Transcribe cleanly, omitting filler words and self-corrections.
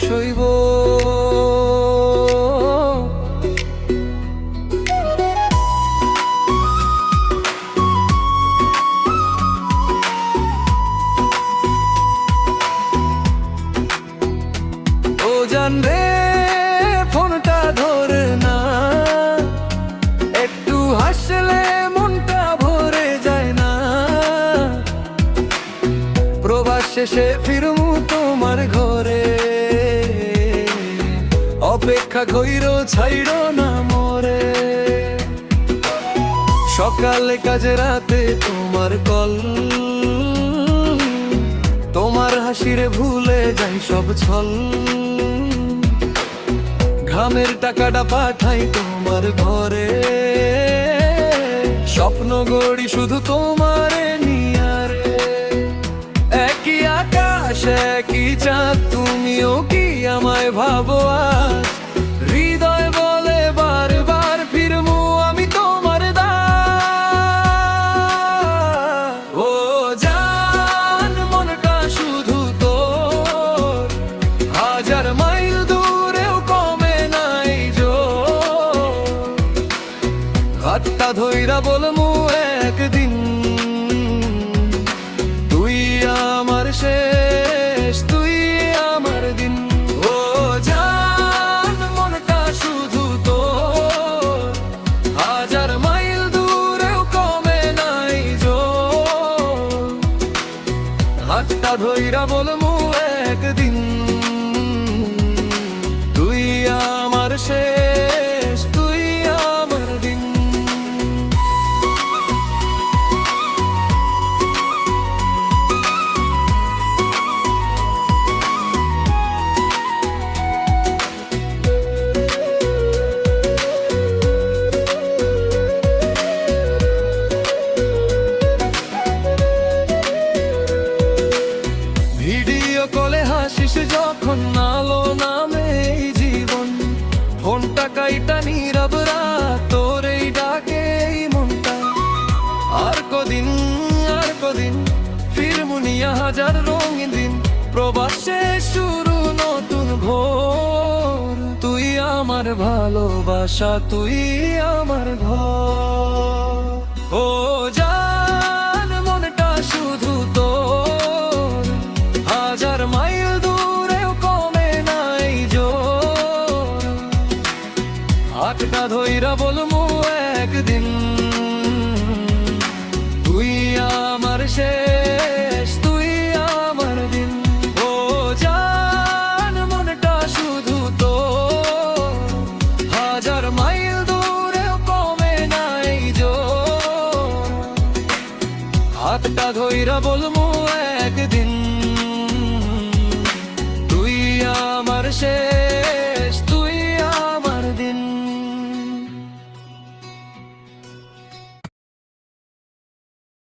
সইব। ও জান রে ফোনটা ধরে না, একটু হাসলে মনটা ভরে যায় না। প্রবাস শেষে ফিরমু তোমার ঘরে, অপেক্ষা কইরো ছাইরো না মোরে। সকালে কাজে রাতে তোমার কল, তোমার হাসিরে ভুলে যাই সব ছল। ঘামের টাকাটা পাঠাই তোমার ঘরে, স্বপ্ন গড়ি শুধু তোমারে নিয়ারে। একই আকাশ একই চাঁদ, তুমিও কি আমায় ভাবো আজ? হৃদয় বলে বারবার ফিরমু আমি তোমার দ্বার। ও জান মনটা শুধু তোর, হাজার মাইল দূরেও কমে নাই জোর। হাতটা ধইরা বলমু একদিন, তুই আমার শেষ, তুই আমার দিন। ও জান মনটা শুধু তোর, হাজার মাইল দূরেও কমে নাই জোর। হাতটা ধইরা বলমু একদিন, তুই আমার শেষ, তুই আমার দিন। ভিডিও কলে হাসিস যখন, আলো নামে এই জীবন। ফোনটা কাইটা নীরব রাত, তোর এই ডাকে এই মনটা। আর কদিন ফিরমুনিয়া হাজার রঙিন দিন। প্রবাসে শুরু নতুন ভোর, তুই আমার ভালোবাসা, তুই আমার ঘর। ও জান মনটা শুধু তোর, হাজার মাইল দূরেও কমে নাই জোর। হাতটা ধইরা বলমু একদিন, তুই আমার শেষ, তুই আমার দিন। ও জান মনটা শুধু তোর, হাজার মাইল দূরেও কমে নাই জোর। হাতটা ধইরা বলমু একদিন, তুই আমার শেষ।